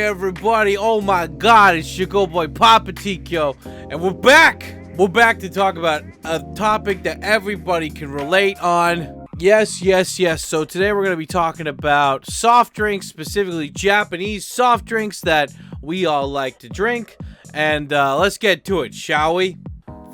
everybody. Oh my god, it's your good boy Papa Tykyo, and we're back. We're back to talk about a topic that everybody can relate on. Yes. So today we're going to be talking about soft drinks, specifically Japanese soft drinks that we all like to drink. And let's get to it, shall we?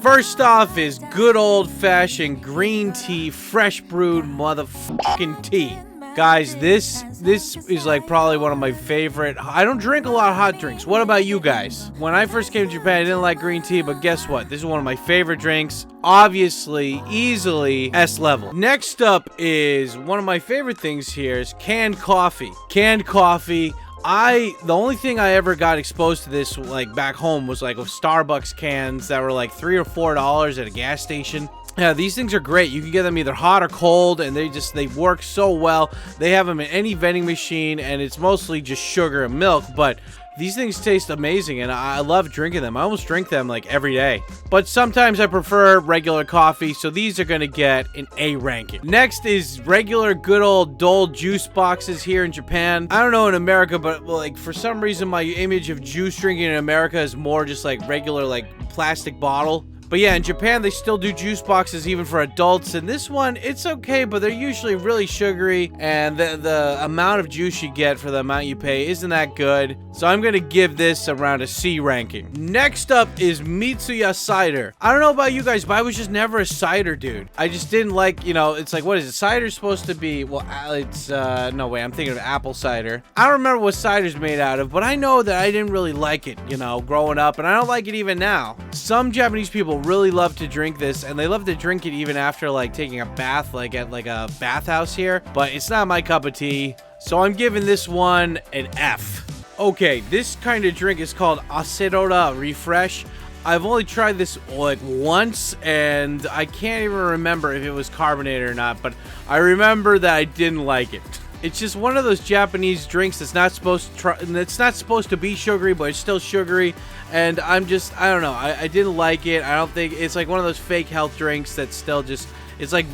First off is good old-fashioned green tea, fresh brewed motherfucking tea. Guys, this is like probably one of my favorite. I don't drink a lot of hot drinks. What about you guys? When I first came to Japan, I didn't like green tea, but guess what? This is one of my favorite drinks. Obviously, easily S level. Next up is one of my favorite things here is canned coffee. Canned coffee. The only thing I ever got exposed to this, like, back home was, like, with Starbucks cans that were, like, $3 or $4 at a gas station. Yeah, these things are great. You can get them either hot or cold, and they work so well. They have them in any vending machine, and it's mostly just sugar and milk, but these things taste amazing, and I love drinking them. I almost drink them, like, every day. But sometimes I prefer regular coffee, so these are going to get an A ranking. Next is regular good old Dole juice boxes here in Japan. I don't know in America, but, like, for some reason, my image of juice drinking in America is more just, like, regular, like, plastic bottle. But yeah, in Japan, they still do juice boxes even for adults. And this one, it's okay, but they're usually really sugary. And the amount of juice you get for the amount you pay isn't that good. So I'm going to give this around a C ranking. Next up is Mitsuya cider. I don't know about you guys, but I was just never a cider dude. I just didn't like, you know, it's like, what is it? Cider's supposed to be, well, it's, no way, I'm thinking of apple cider. I don't remember what cider's made out of, but I know that I didn't really like it, you know, growing up. And I don't like it even now. Some Japanese people really love to drink this, and they love to drink it even after, like, taking a bath, like at like a bathhouse here, but it's not my cup of tea, so I'm giving this one an F. Okay, this kind of drink is called Acerola Refresh. I've only tried this like once, and I can't even remember if it was carbonated or not, but I remember that I didn't like it. It's just one of those Japanese drinks that's not supposed to be sugary, but it's still sugary. And I don't know. I didn't like it. I don't think it's like one of those fake health drinks that's still just, it's like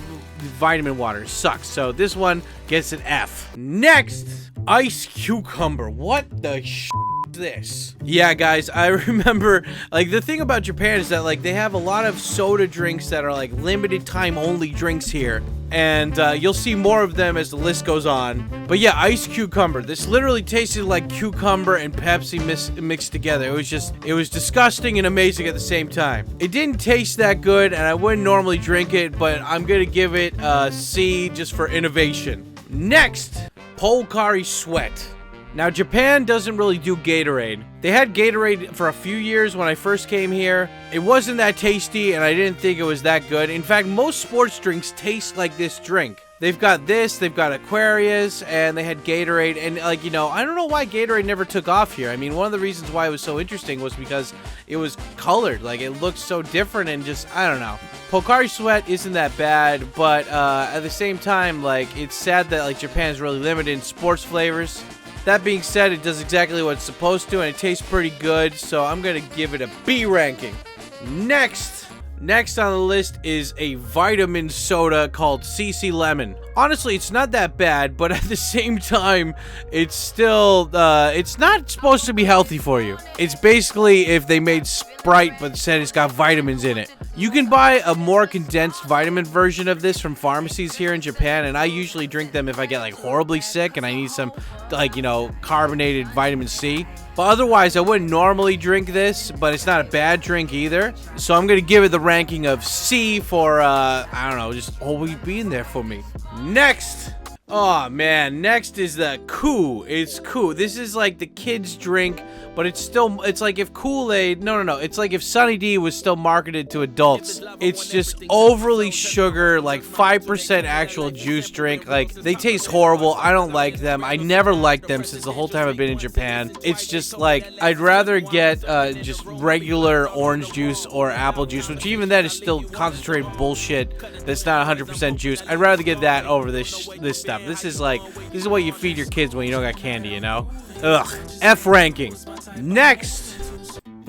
vitamin water. It sucks. So this one gets an F. Next, ice cucumber. What the is this? Yeah, guys, I remember, like, the thing about Japan is that, like, they have a lot of soda drinks that are, like, limited time only drinks here. And you'll see more of them as the list goes on. But yeah, ice cucumber. This literally tasted like cucumber and Pepsi mixed together. It was disgusting and amazing at the same time. It didn't taste that good, and I wouldn't normally drink it, but I'm gonna give it a C just for innovation. Next, Pocari Sweat. Now, Japan doesn't really do Gatorade. They had Gatorade for a few years when I first came here. It wasn't that tasty, and I didn't think it was that good. In fact, most sports drinks taste like this drink. They've got this, they've got Aquarius, and they had Gatorade, and, like, you know, I don't know why Gatorade never took off here. I mean, one of the reasons why it was so interesting was because it was colored. Like, it looked so different, and just, I don't know. Pocari Sweat isn't that bad, but at the same time, like, it's sad that, like, Japan is really limited in sports flavors. That being said, it does exactly what it's supposed to, and it tastes pretty good, so I'm going to give it a B ranking. Next on the list is a vitamin soda called CC Lemon. Honestly, it's not that bad, but at the same time, it's still, it's not supposed to be healthy for you. It's basically if they made Sprite, but said it's got vitamins in it. You can buy a more condensed vitamin version of this from pharmacies here in Japan, and I usually drink them if I get, like, horribly sick and I need some, like, you know, carbonated vitamin C. But otherwise, I wouldn't normally drink this, but it's not a bad drink either. So I'm going to give it the ranking of C for, I don't know, just always being there for me. Next. Oh, man. Next is the Koo. It's Koo. This is like the kids' drink, but it's like if Kool-Aid, no. It's like if Sunny D was still marketed to adults. It's just overly sugar, like 5% actual juice drink. Like, they taste horrible. I don't like them. I never liked them since the whole time I've been in Japan. It's just like, I'd rather get just regular orange juice or apple juice, which even that is still concentrated bullshit that's not 100% juice. I'd rather get that over this stuff. This is what you feed your kids when you don't got candy, you know? Ugh. F ranking. Next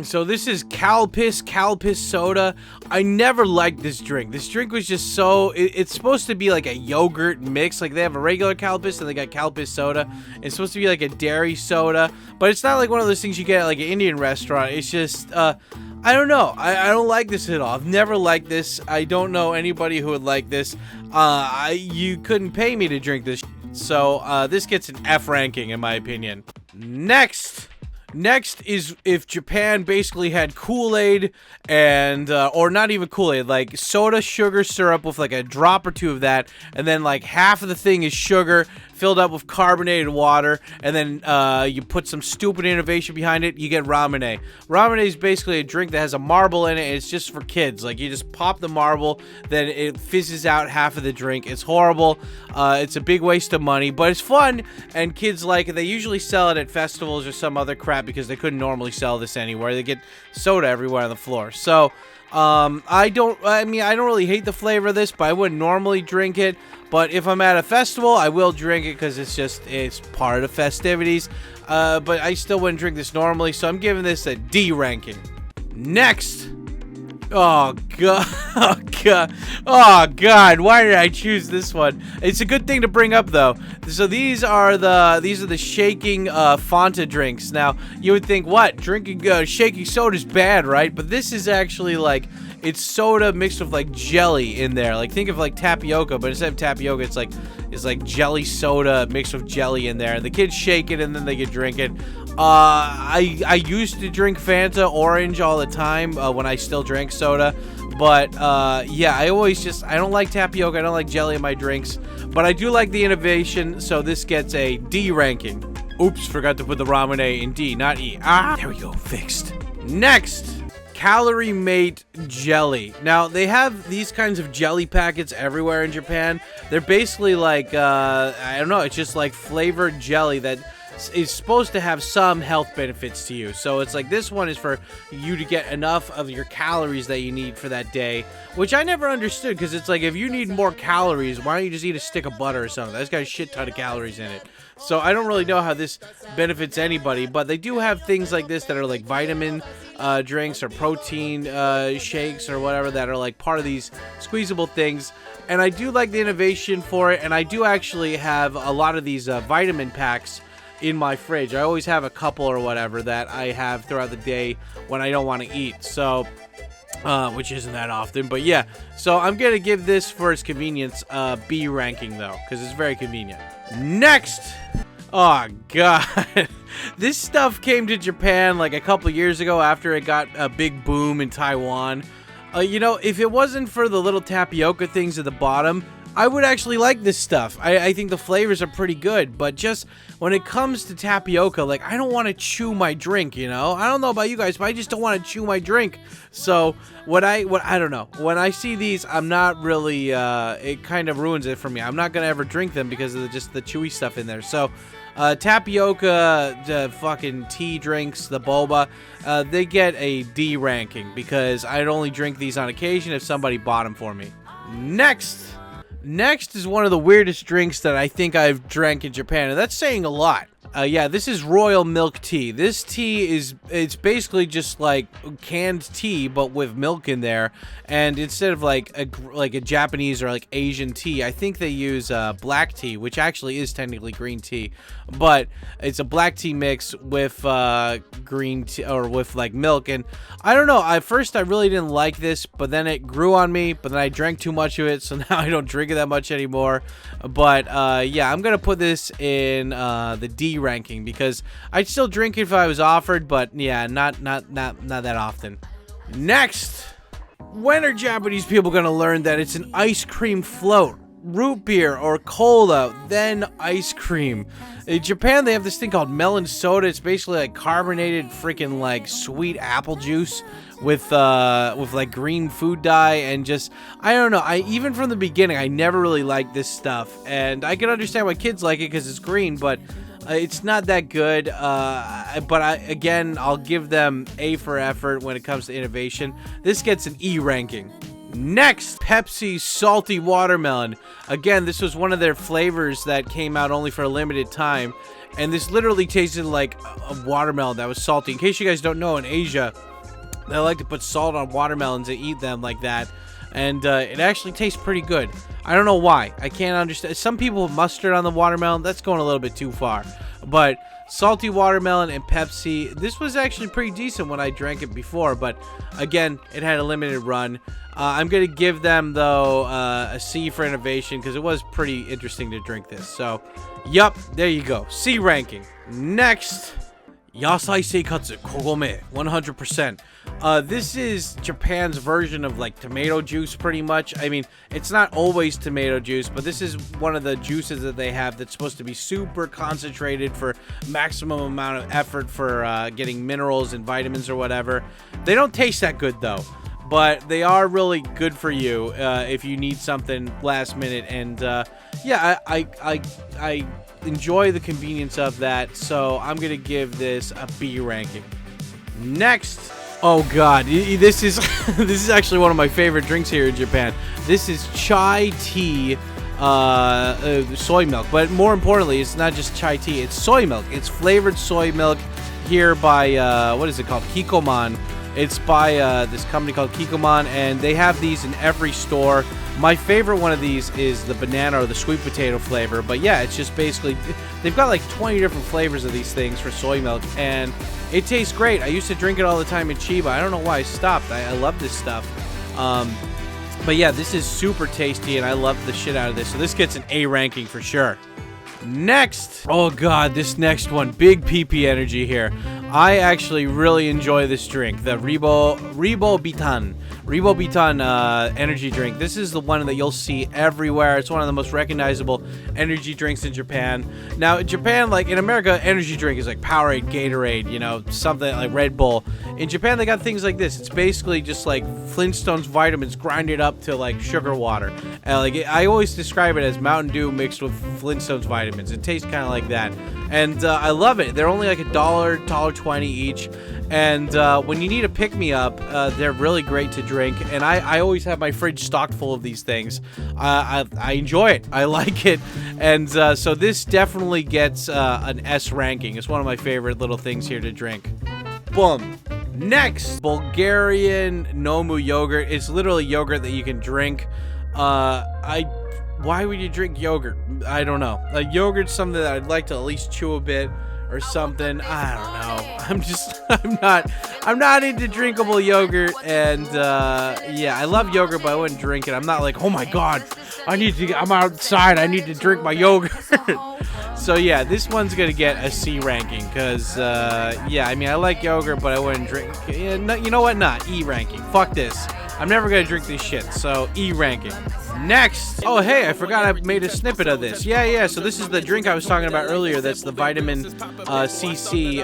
So this is Calpis soda. I never liked this drink. This drink was just so, it's supposed to be like a yogurt mix. Like they have a regular Calpis and they got Calpis soda. It's supposed to be like a dairy soda, but it's not like one of those things you get at like an Indian restaurant. It's just, I don't know. I don't like this at all. I've never liked this. I don't know anybody who would like this. You couldn't pay me to drink this. So this gets an F ranking in my opinion. Next is if Japan basically had Kool-Aid and, or not even Kool-Aid, like soda sugar syrup with like a drop or two of that, and then like half of the thing is sugar filled up with carbonated water, and then you put some stupid innovation behind it, you get Ramune. Ramune is basically a drink that has a marble in it, and it's just for kids. Like you just pop the marble, then it fizzes out half of the drink. It's horrible. It's a big waste of money, but it's fun, and kids like it. They usually sell it at festivals or some other crap because they couldn't normally sell this anywhere. They get soda everywhere on the floor. So I don't really hate the flavor of this, but I wouldn't normally drink it. But if I'm at a festival, I will drink it because it's part of the festivities. But I still wouldn't drink this normally, so I'm giving this a D ranking. Next. Oh god. Oh god, why did I choose this one? It's a good thing to bring up though. So these are the shaking Fanta drinks. Now you would think, what, drinking shaking soda is bad, right? But this is actually like, it's soda mixed with like jelly in there. Like think of like tapioca, but instead of tapioca it's like jelly soda mixed with jelly in there. The kids shake it and then they can drink it. I used to drink Fanta orange all the time when I still drank soda, but yeah, I don't like tapioca, I don't like jelly in my drinks, but I do like the innovation, so this gets a D ranking. Oops, forgot to put the Ramune in D, not E. There we go, fixed. Next, Calorie Mate jelly. Now they have these kinds of jelly packets everywhere in Japan. They're basically like I don't know, it's just like flavored jelly that is supposed to have some health benefits to you. So it's like this one is for you to get enough of your calories that you need for that day, which I never understood, because it's like if you need more calories, why don't you just eat a stick of butter or something? That's got a shit ton of calories in it. So I don't really know how this benefits anybody, but they do have things like this that are like vitamin drinks or protein shakes or whatever that are like part of these squeezable things. And I do like the innovation for it, and I do actually have a lot of these vitamin packs in my fridge. I always have a couple or whatever that I have throughout the day when I don't want to eat. So which isn't that often, but yeah. So I'm gonna give this, for its convenience, B ranking though, because it's very convenient. Next. Oh god. This stuff came to Japan like a couple years ago after it got a big boom in Taiwan. You know, if it wasn't for the little tapioca things at the bottom, I would actually like this stuff. I think the flavors are pretty good, but just when it comes to tapioca, like, I don't want to chew my drink, you know? I don't know about you guys, but I just don't want to chew my drink. So, I don't know. When I see these, I'm not really, it kind of ruins it for me. I'm not going to ever drink them because of just the chewy stuff in there. So, tapioca, the fucking tea drinks, the boba, they get a D ranking because I'd only drink these on occasion if somebody bought them for me. Next is one of the weirdest drinks that I think I've drank in Japan, and that's saying a lot. Yeah, this is royal milk tea. This tea it's basically just like canned tea, but with milk in there. And instead of like a Japanese or like Asian tea, I think they use black tea, which actually is technically green tea. But it's a black tea mix with green tea, or with like milk. And I don't know, at first I really didn't like this, but then it grew on me, but then I drank too much of it, so now I don't drink it that much anymore. But yeah, I'm gonna put this in the D ranking because I'd still drink it if I was offered, but yeah, not that often. Next, when are Japanese people gonna learn that it's an ice cream float? Root beer or cola, then ice cream. In Japan, they have this thing called melon soda. It's basically like carbonated freaking like sweet apple juice with like green food dye, and just, I don't know. Even from the beginning, I never really liked this stuff, and I can understand why kids like it because it's green, but it's not that good. But again, I'll give them A for effort when it comes to innovation. This gets an E ranking. Next, Pepsi Salty Watermelon. Again, this was one of their flavors that came out only for a limited time, and this literally tasted like a watermelon that was salty. In case you guys don't know, in Asia, I like to put salt on watermelons and eat them like that, and it actually tastes pretty good. I don't know why. I can't understand. Some people put mustard on the watermelon. That's going a little bit too far. But salty watermelon and Pepsi, this was actually pretty decent when I drank it before, but again, it had a limited run. I'm going to give them, though, a C for innovation, because it was pretty interesting to drink this. So, yup, there you go. C ranking. Next, Yasai Seikatsu Kogome, 100%. This is Japan's version of, like, tomato juice, pretty much. I mean, it's not always tomato juice, but this is one of the juices that they have that's supposed to be super concentrated for maximum amount of effort for getting minerals and vitamins or whatever. They don't taste that good, though, but they are really good for you if you need something last minute. And, yeah, I enjoy the convenience of that, so I'm gonna give this a B ranking. Next, oh god, this is this is actually one of my favorite drinks here in Japan. This is chai tea, soy milk, but more importantly, it's not just chai tea, it's soy milk. It's flavored soy milk here by what is it called, Kikkoman. It's by this company called Kikkoman, and they have these in every store. My favorite one of these is the banana or the sweet potato flavor, but yeah, it's just basically, they've got like 20 different flavors of these things for soy milk, and it tastes great. I used to drink it all the time in Chiba. I don't know why I stopped. I love this stuff. But yeah, this is super tasty, and I love the shit out of this, so this gets an A ranking for sure. Next, oh god, this next one, big PP energy here. I actually really enjoy this drink, the Ribobitan energy drink. This is the one that you'll see everywhere. It's one of the most recognizable energy drinks in Japan. Now, in Japan, like in America, energy drink is like Powerade, Gatorade, you know, something like Red Bull. In Japan, they got things like this. It's basically just like Flintstones vitamins grinded up to like sugar water. I always describe it as Mountain Dew mixed with Flintstones vitamins. It tastes kind of like that. And I love it. They're only like $1.20 each. And when you need a pick-me-up, they're really great to drink. And I always have my fridge stocked full of these things. I enjoy it. I like it. And so this definitely gets an S ranking. It's one of my favorite little things here to drink. Boom. Next, Bulgarian Nomu yogurt. It's literally yogurt that you can drink. Why would you drink yogurt? I don't know. Yogurt's something that I'd like to at least chew a bit or something. I don't know. I'm not into drinkable yogurt, and yeah, I love yogurt, but I wouldn't drink it. I'm not like, oh my god, I'm outside, I need to drink my yogurt. So yeah, this one's gonna get a C ranking, because yeah, I mean, I like yogurt, but I wouldn't drink. Yeah, no, you know what? Not E ranking. Fuck this. I'm never gonna drink this shit. So E ranking. Next. Oh hey, I forgot I made a snippet of this. Yeah. So this is the drink I was talking about earlier. That's the vitamin CC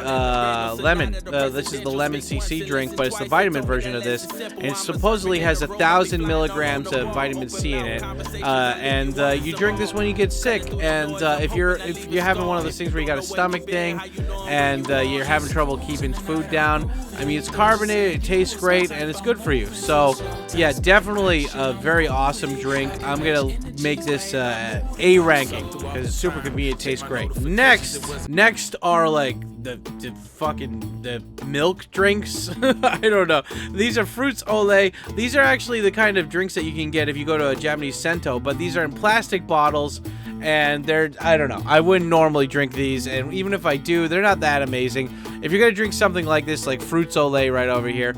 lemon. This is the lemon CC drink, but it's the vitamin version of this, and it supposedly has 1,000 milligrams of vitamin C in it. And you drink this when you get sick. And if you're having one of those things where you got a stomach thing, and you're having trouble keeping food down, I mean, it's carbonated, it tastes great, and it's good for you. So yeah, definitely a very awesome drink. I'm gonna make this A ranking because it's super convenient, tastes great. Next are like the milk drinks. I don't know. These are fruits ole. These are actually the kind of drinks that you can get if you go to a Japanese sento, but these are in plastic bottles, and they're, I don't know, I wouldn't normally drink these, and even if I do, they're not that amazing. If you're gonna drink something like this, like fruits ole right over here,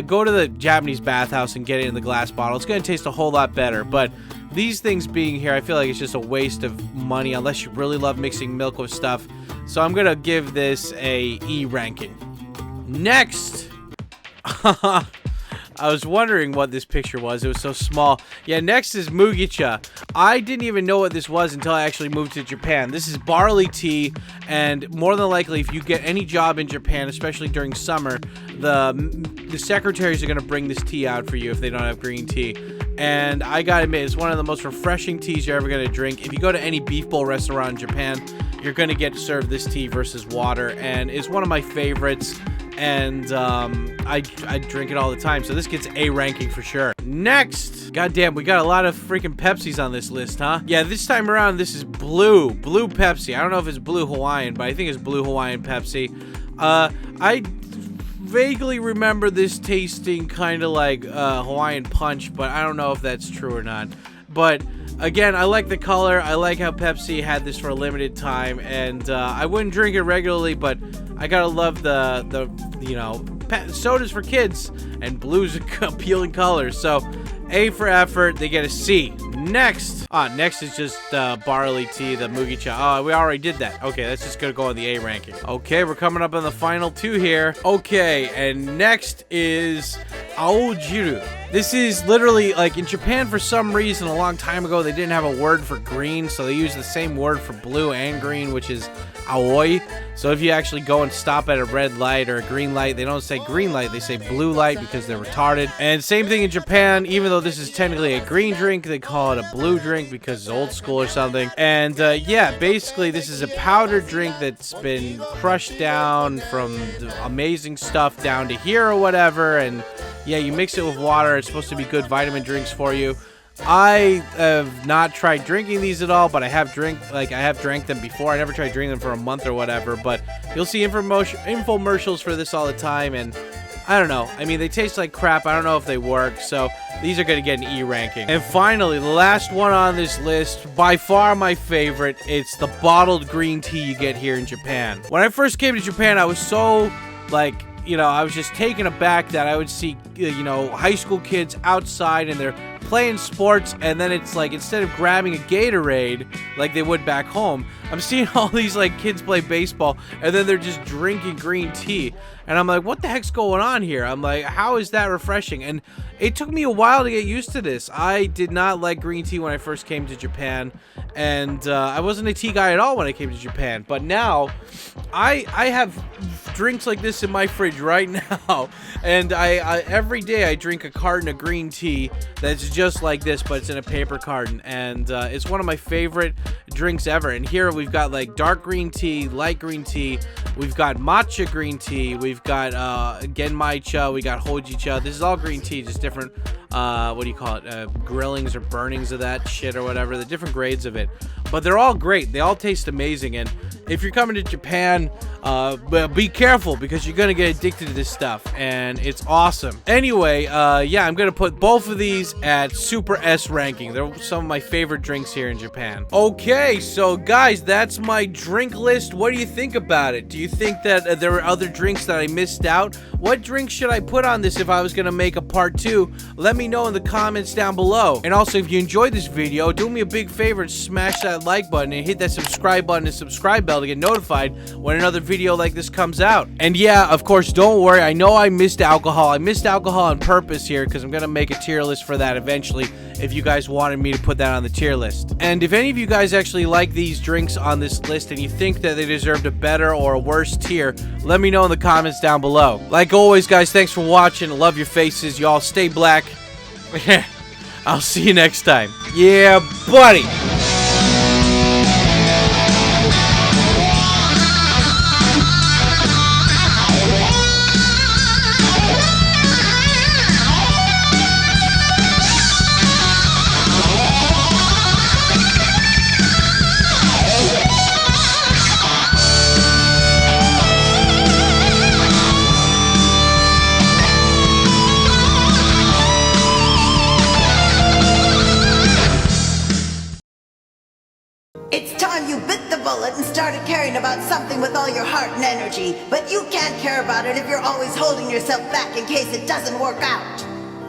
go to the Japanese bathhouse and get it in the glass bottle. It's gonna taste a whole lot better. But these things being here, I feel like it's just a waste of money unless you really love mixing milk with stuff. So I'm gonna give this a E ranking. Next. I was wondering what this picture was. It was so small. Yeah, next is Mugicha. I didn't even know what this was until I actually moved to Japan. This is barley tea, and more than likely, if you get any job in Japan, especially during summer, the secretaries are going to bring this tea out for you if they don't have green tea. And I gotta admit, it's one of the most refreshing teas you're ever going to drink. If you go to any beef bowl restaurant in Japan, you're going to get served this tea versus water, and it's one of my favorites. And I drink it all the time, so this gets A ranking for sure. Next, goddamn, we got a lot of freaking Pepsis on this list, huh? Yeah, this time around, this is blue Pepsi. I don't know if it's blue Hawaiian, but I think it's blue Hawaiian Pepsi. vaguely remember this tasting kind of like Hawaiian Punch, but I don't know if that's true or not. But again, I like the color. I like how Pepsi had this for a limited time, and I wouldn't drink it regularly, but I gotta love the you know, sodas for kids, and blue's appealing colors. So A for effort, they get a C. Next is just barley tea, the mugi cha. Oh, we already did that. Okay, that's just gonna go on the A ranking. Okay, we're coming up on the final two here. Okay, and next is aojiru. This is literally, like, in Japan, for some reason, a long time ago, they didn't have a word for green, so they use the same word for blue and green, which is aoi. So if you actually go and stop at a red light or a green light, they don't say green light, they say blue light because they're retarded. And same thing in Japan, even though this is technically a green drink, they call it a blue drink because it's old school or something. And yeah, basically this is a powdered drink that's been crushed down from the amazing stuff down to here or whatever, and yeah, you mix it with water. It's supposed to be good vitamin drinks for you. I have not tried drinking these at all, but I have drank them before. I never tried drinking them for a month or whatever, but you'll see infomercials for this all the time, and I don't know. I mean, they taste like crap. I don't know if they work, so these are going to get an E ranking. And finally, the last one on this list, by far my favorite, it's the bottled green tea you get here in Japan. When I first came to Japan, I was so, like, you know, I was just taken aback that I would see, you know, high school kids outside and they're playing sports, and then it's like, instead of grabbing a Gatorade like they would back home, I'm seeing all these like kids play baseball and then they're just drinking green tea, and I'm like, what the heck's going on here? I'm like, how is that refreshing? And it took me a while to get used to this. I did not like green tea when I first came to Japan, and I wasn't a tea guy at all when I came to Japan, but now I have drinks like this in my fridge right now, and I every day I drink a carton of green tea that's just like this, but it's in a paper carton, and it's one of my favorite drinks ever. And here we've got like dark green tea, light green tea, we've got matcha green tea, we've got genmaicha, we got hojicha. This is all green tea, just different what do you call it, grillings or burnings of that shit or whatever, the different grades of it, but they're all great. They all taste amazing. And if you're coming to Japan, be careful because you're gonna get addicted to this stuff, and it's awesome. Anyway, yeah, I'm gonna put both of these at Super S ranking. They're some of my favorite drinks here in Japan. Okay, so guys, that's my drink list. What do you think about it? Do you think that there were other drinks that I missed out? What drink should I put on this if I was gonna make a part 2? Let me know in the comments down below. And also, if you enjoyed this video, do me a big favor and smash that like button and hit that subscribe button and subscribe bell to get notified when another video like this comes out. And yeah, of course, don't worry, I know I missed alcohol. I missed alcohol on purpose here because I'm gonna make a tier list for that eventually if you guys wanted me to put that on the tier list. And if any of you guys actually like these drinks on this list and you think that they deserved a better or a worse tier, let me know in the comments down below. Like always, guys, thanks for watching. Love your faces. Y'all stay black. I'll see you next time. Yeah, buddy. It's time you bit the bullet and started caring about something with all your heart and energy. But you can't care about it if you're always holding yourself back in case it doesn't work out.